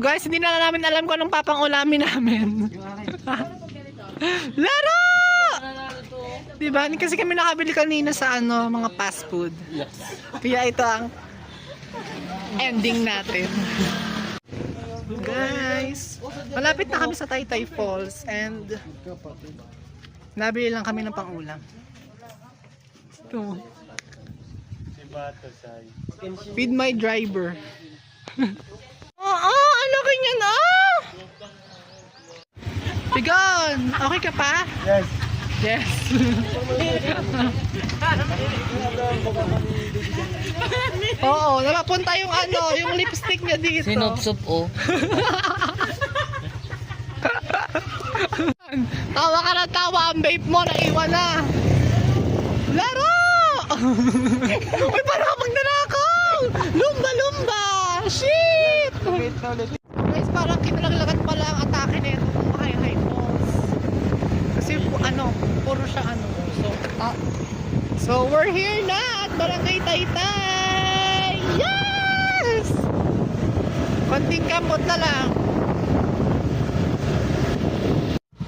So guys, hindi na namin alam kung anong papang-ulamin namin. Laro! Diba? Kasi kami nakabili kanina sa mga fast food. Kaya ito ang ending natin. Guys, malapit na kami sa Taytay Falls and nabili lang kami ng pang-ulam. Ito. Feed my driver. Ano kanya na? Pigon, okay ka pa? Yes. Yes. Oo, napapunta yung yung lipstick niya dito. Sinupsup oh. Tawa ka na tawa, ang vape mo, naiwan na. Laro! Uy, parang kapag nanakaw! Lumba, lumba! Shit! Guys, parang kinalaglagan pala ang atake na ito kung high falls. Kasi puro siya So, we're here na at Barangay Taytay! Yes! Konting kamot na lang.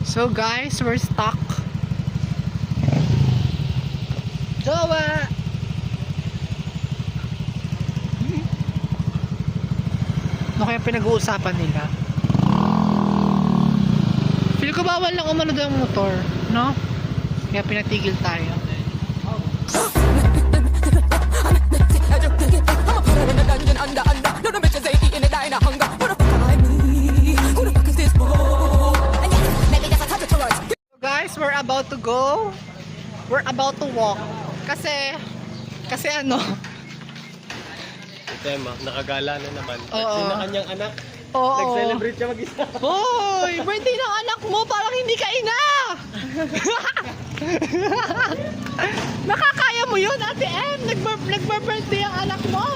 So guys, we're stuck. Jowa! Ano kaya pinag-uusapan nila? Feel ko bawal lang umano daw yung motor, no? Kaya pinatigil tayo. Guys, we're about to go. We're about to walk. Kasi Tema, nakagala na naman. Oo. Yung na kanyang anak, Oo. nag-celebrate siya mag-isa. Hoy, birthday ng anak mo, parang hindi ka ina. Nakakaya mo yun, Ate M. Nagba-birthday ang anak mo.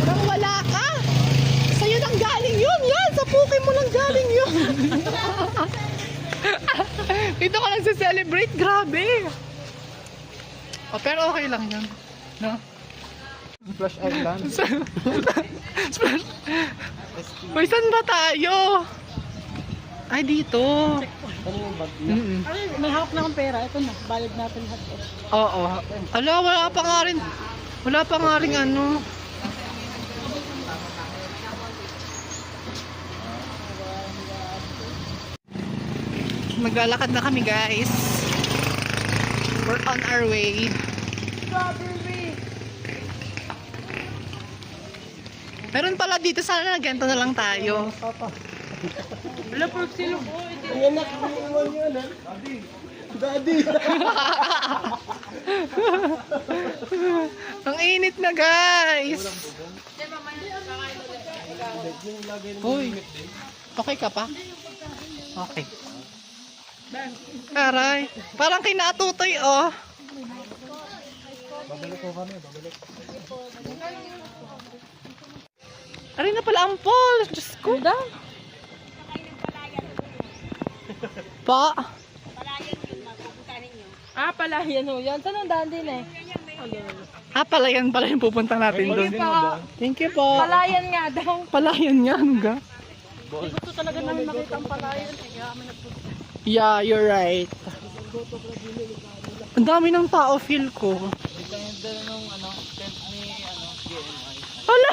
Nang wala ka. Sa'yo nang galing yun. Yan, sa puki mo nang galing yun. Dito ka nagse-celebrate. Grabe. Pero okay lang yun. No? Flash Island. Uy, saan ba tayo? Ay, dito. Ano yung bag niya? May hawak na akong pera. Ito na. Bayad natin lahat. Oo. Ala, wala pa nga rin. Wala pa nga rin Maglalakad na kami, guys. We're on our way. Meron pala dito, sana na ganito na lang tayo. Wala po silo po. Ang anak mo naman yun, ha? Daddy! Ang init na, guys. Hoy, okay ka pa? Okay. Aray, parang kinatutoy, oh. Babalik ko kami, babalik. Aray na pala ang pool. Diyos ko. Pa. Palayan ho. Yan. Saan ang daan din eh? Palayan pala yung pupunta natin doon. Thank you po. Palayan nga daw. Palayan nga, ano ga? Gusto talaga namin makita ang palayan. Kaya kami nagpunta. Yeah, you're right. Ang dami ng tao, feel ko. Hala!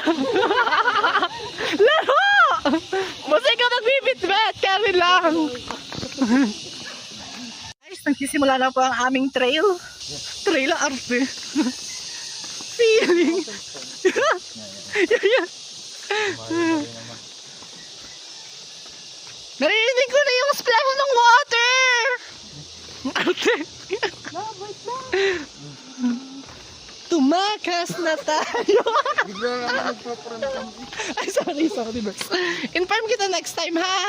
Laro! Basta ikaw magbibit-bet, carry lang. Guys, nagsisimula na po ang aming trail. Trail ang arte. Feeling. Narinig ko na yung splash ng water. Ang arte. Tumakas na tayo. Ay, sorry. Inform kita next time, ha?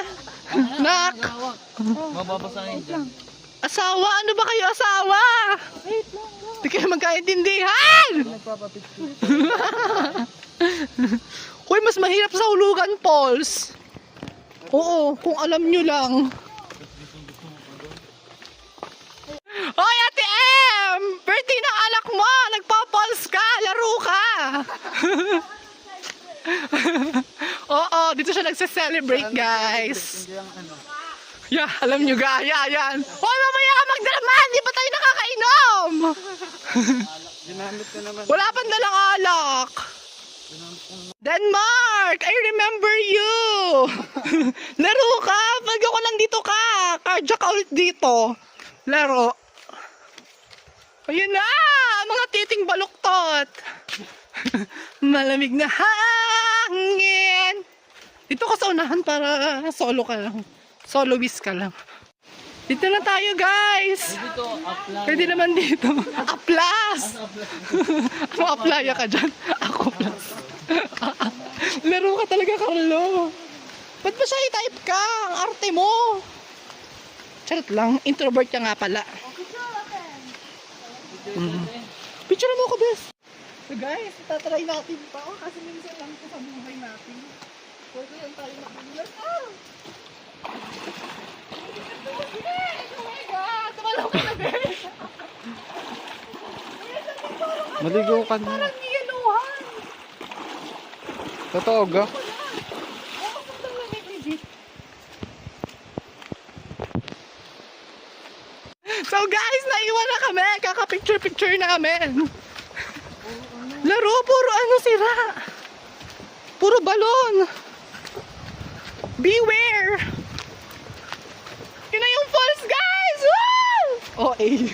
Nak. Mababasahin dyan. Asawa? Ano ba kayo asawa? Hindi kayo magkaintindihan. Hoy, mas mahirap sa Hulugan Falls. Oo, kung alam nyo lang. Hoy, Ate M! Birthday ng anak mo! Nagpa-falls ka! Laro ka! Oo, dito siya nagse-celebrate, guys. Hindi ang ano. Yeah, alam nyo gaya yan. Hoy, mamaya ka magdraman! Di ba tayo nakakainom? Ginamit ko naman. Wala pang dalang alak. Denmark! I remember you! Laro ka! Pag ako nandito ka! Cardiac ka ulit dito. Laro. Ayun na! Mga titing baluktot! Malamig na hangin! Dito ka sa unahan para solo ka lang. Soloist ka lang. Dito na tayo, guys! Dito, apply. Pwede naman dito. Aplas! Ano applya ka dyan? Ako plus. Laro ka talaga, Carlo. Ba't ba siya i-type ka? Ang arte mo. Charot lang. Introvert ka nga pala. Picture mo ako, bes. So guys, tatry natin pa. Kasi minsan lang ito sa buhay natin. Pwede lang tayo makinulat. Oh my God! Tumalaw ka na, bes. Maligo ka na. Parang niyanuhan. Totoo ga? So guys, naiwan na kami. Kaka-picture-picture na kami. Laro, puro ano sira. Puro balon. Beware. Yun na yung falls, guys. Woo! Oh, eh.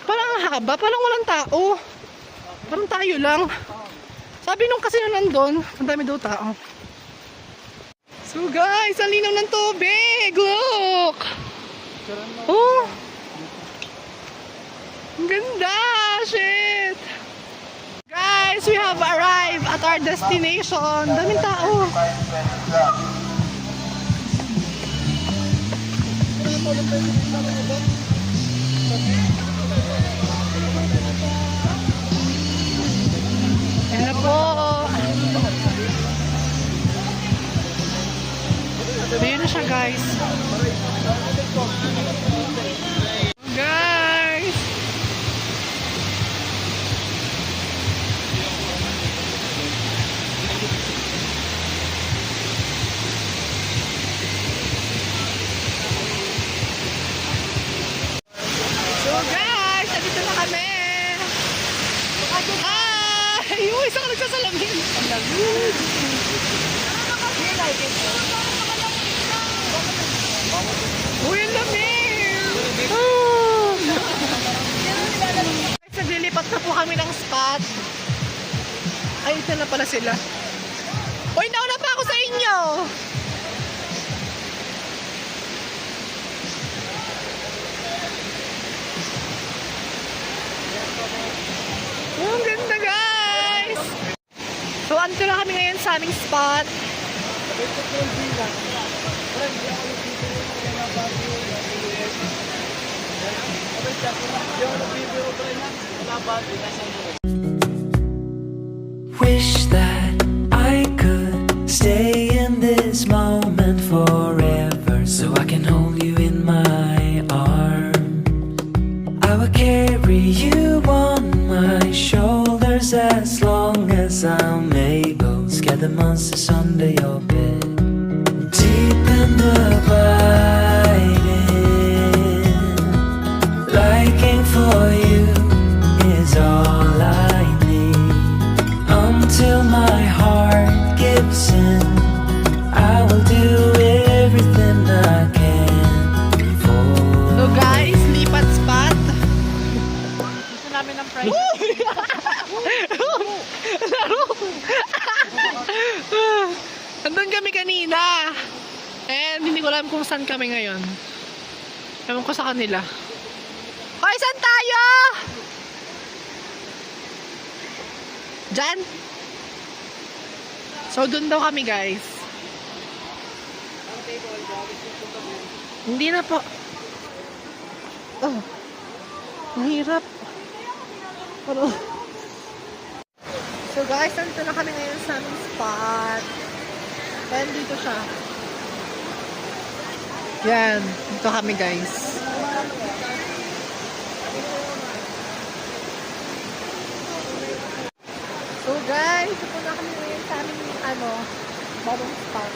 Parang ang haba. Parang walang tao. Parang tayo lang. Sabi nung kasi na nandun, ang dami daw tao. So guys, ang linaw ng tubig. Look. Oh. Ang ganda. Shit. Guys, we have arrived at our destination. Daming tao. Hello po. Ayan na siya, guys. Guys. So guys, nandito na kami. Ay, yung isa ka nagsasalamin. Ang lamig. Uy, ang lamig. Guys, naglilipat na po kami ng spot. Ay, ito na pala sila. Uy, nauna pa ako sa inyo. Oh, ang ganda, guys. So, andito na kami ngayon sa aming spot. Wish that I could stay in this moment forever, so I can hold you in my arms. I will carry you on my shoulders as long as I'm able. Scare the monsters under your bed. Deep in the abiding, liking for you is all I need. Until my heart gives in, I will do everything I can for So, guys, lipat spot. Gusto namin ng price. Laro. Andun kami kanina. And hindi ko alam kung saan kami ngayon. Ewan ko sa kanila. Hoy, saan tayo? Diyan? So, dun daw kami, guys. Hindi na po. Oh. Mahirap. Pero... So guys, nandito na kami ngayon sa aming spot. And dito siya. Yan. Dito kami, guys. So guys, ito na kami ngayon sa aming balloon spot.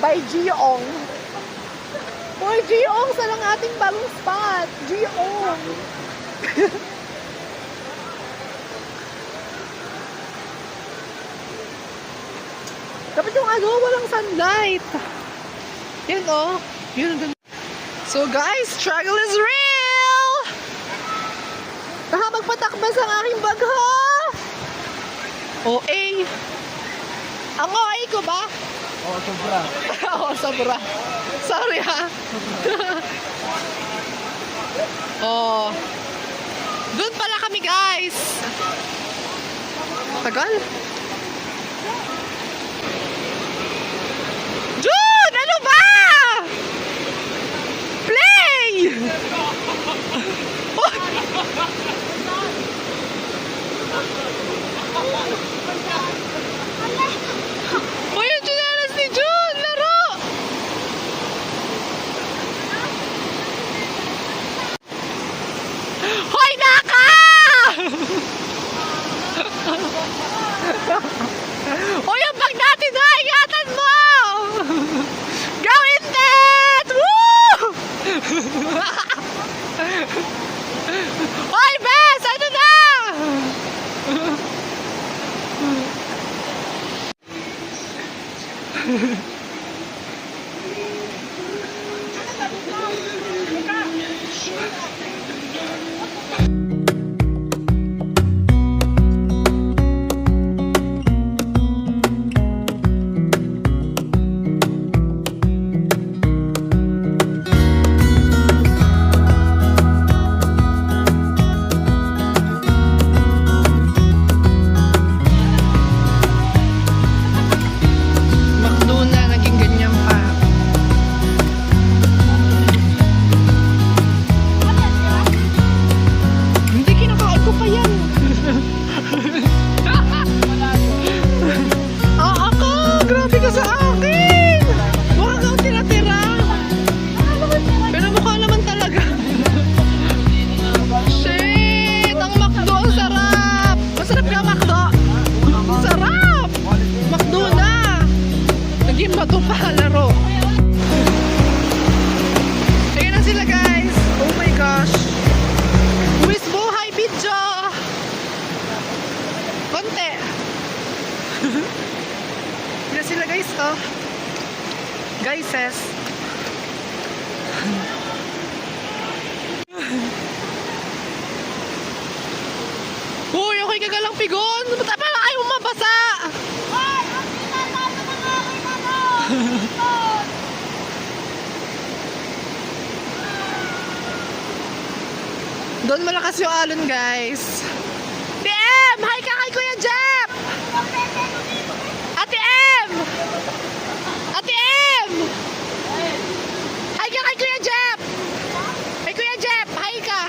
By Giong. Uy, Giong, saan ang ating balloon spot? Giong. Dapat yung walang sunlight. Yan oh. Yun. So guys, struggle is real! Baka magpatakbas ang aking bagho! OA. Ang OA ko ba? Oo, sobra. Oo, sobra. Sorry ha. Oh. Doon pala kami guys. Tagal. Dude! Ano ba? Play! Uy, yung chinelas ni June! Laro! Hoy, naka! Uy, yung bag natin na! Ingatan mo! Gawin din! Woo! Hoy, Bes! Ano na? Makdo na, naging ganyan pa. Hindi, kinakain ko pa yan. Ako! Grabe ka sa akin! Mukha kang tira-tira. Pero mukha naman talaga. Shit! Ang Makdo, ang sarap! Masarap ka, Makdo! Sarap! Makdo na! Naging bato pa laro. Ayan na sila guys. Oh my gosh. Luis buhay video. Konti. Ayan na sila guys. Oh. Guyses. Uy, okay ka galang pigon. Ba't parang ayaw mo mabasa? Doon malakas yung alon guys. TM! Hi ka kay Kuya Jeff! Ate M! Ate M! Hi ka kay Kuya Jeff! Kay Kuya Jeff, hi ka!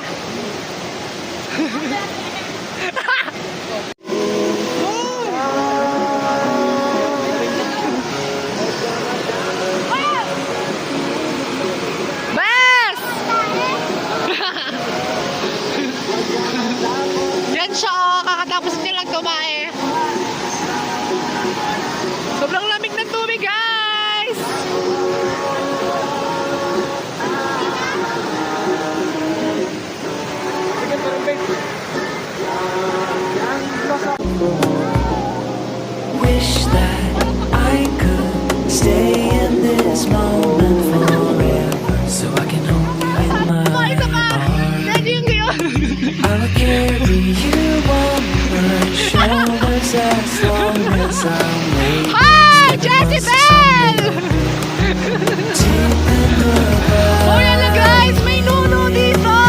Bes! Yan siya, kakatapos nilang kumain. Sobrang lamig ng tubig, guys! Wish that I could stay in this moment forever, so I can hold you in my Isa pa! arms. Ready yung gayon! I will carry you on my shoulders as long as I'm waiting. Hi! Jezebel! Deep in the O yan na guys! May nuno dito!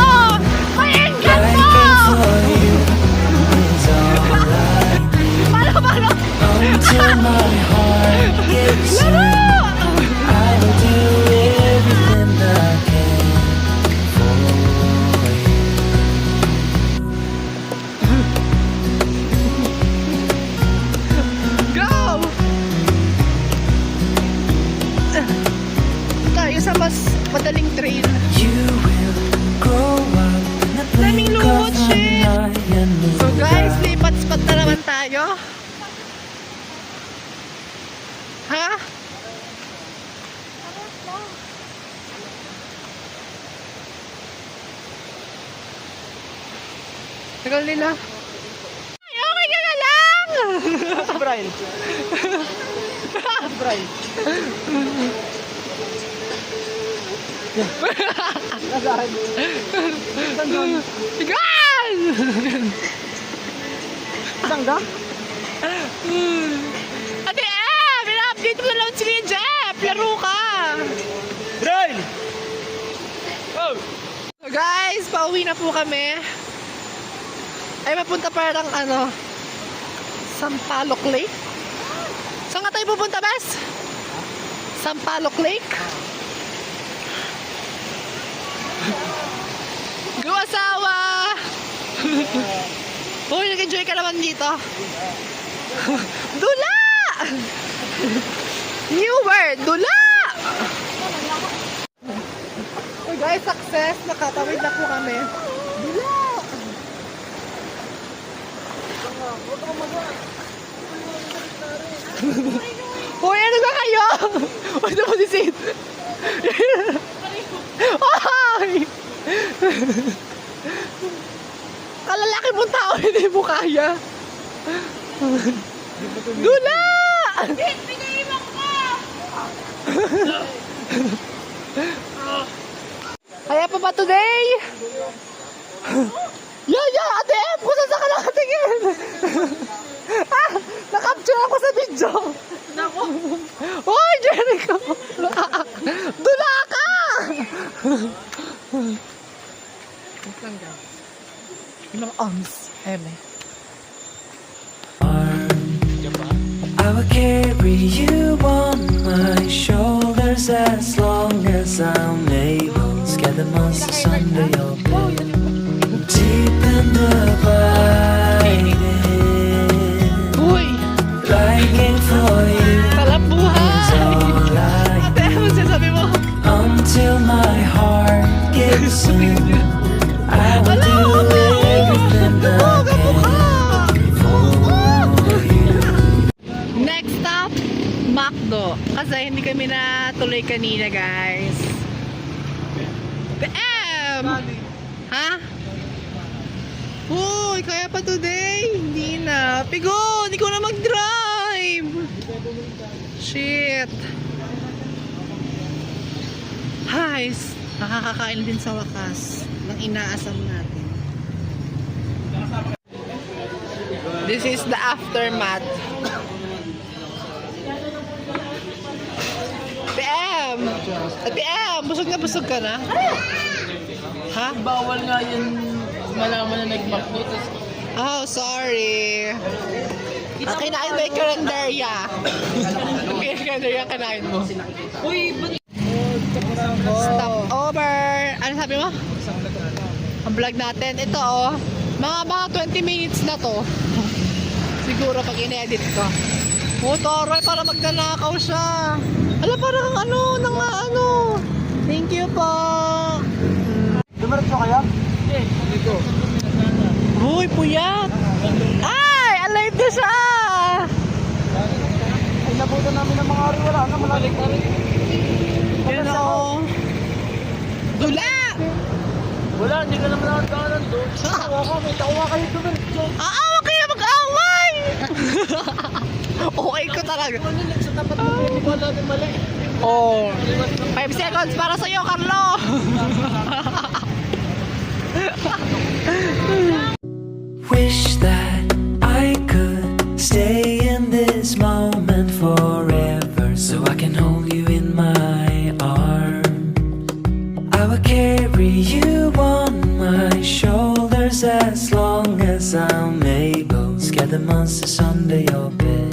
Painggan I mo! can for you is all I need. Palo! Until my heart gives in, Laro! I will do everything I can for you. Go! Tayo sa mas madaling trail. You will grow up in the Daming blink lumot, of an shit. eye and move So guys, out. lipat spot na naman tayo. Ha? Tagal nila. Ay, okay ka na lang! Si Brian. Si Brian. Nasaan? Saan doon? Sigal! Saan ka? Ate pina-update mo na lang si Jeff! Laro ka! Brian! Oh! So guys, pauwi na po kami. Ay, mapunta parang Sampaloc Lake. Saan nga tayo pupunta, Bes? Sampaloc Lake? Go asawa! Uy, nag-enjoy ka naman dito. Dula! New word, dula! Uy guys, success. Nakatawid na po kami. Dula! Uy, ano ba kayo? Uy, ito mo si Sid. Ay! Kalalaki mong tao, hindi mo kaya. Dula! Pinaiwan ko! Kaya pa ba today? Yeah, Ate Em, kung saan ka nakatingin? Na-capture ako sa video. Nako. Uy, Jericho! Dula ka! Wait lang, guys. Ilang arms, Eme. I will carry you on my shoulders as long as I'm able. Scare the monsters under your bed. Deep in the biting, Uy! liking for you Talap is buhay! all I Ate, ano sinasabi mo? until my heart gives in. I will do everything I can for you. Next stop, McDo. Kasi hindi kami natuloy kanina, guys. PM! Ha? Uy, kaya pa today? Hindi na. Pigo, hindi ko na mag-drive. Shit. Guys, nakakakain din sa wakas ng inaasam natin. This is the aftermath. PM! PM! Busog ka na? Ha? Bawal nga yun malaman na nag-McDo. Oh, sorry. Ang kinain mo yung kalendarya. Ang kalendarya kinain mo. Uy, ba't Stop over. Ano sabi mo? Ang vlog natin. Ito mga 20 minutes na to. Siguro pag in-edit ko. Toroy para magdanakaw siya. Alam, parang Thank you po. Dumaretso kaya? hindi ko. Uy, puyat. Ay, alive na siya. Ay, nabutan namin ng mga ari. Wala na, malalik na rin. Yun Dula! Wala, hindi ka naman nakatawanan doon. Tawa ka, may tawa kayo dumaretso. Aawa kayo mag-away! Okay ko talaga. Ano, sa tapat mo, hindi ko natin mali. Oh. 5 seconds para sa'yo, Carlo! Wish that I could stay in this moment forever, so I can hold you in my arms. I will carry you on my shoulders as long as I'm able. Scare the monsters under your bed.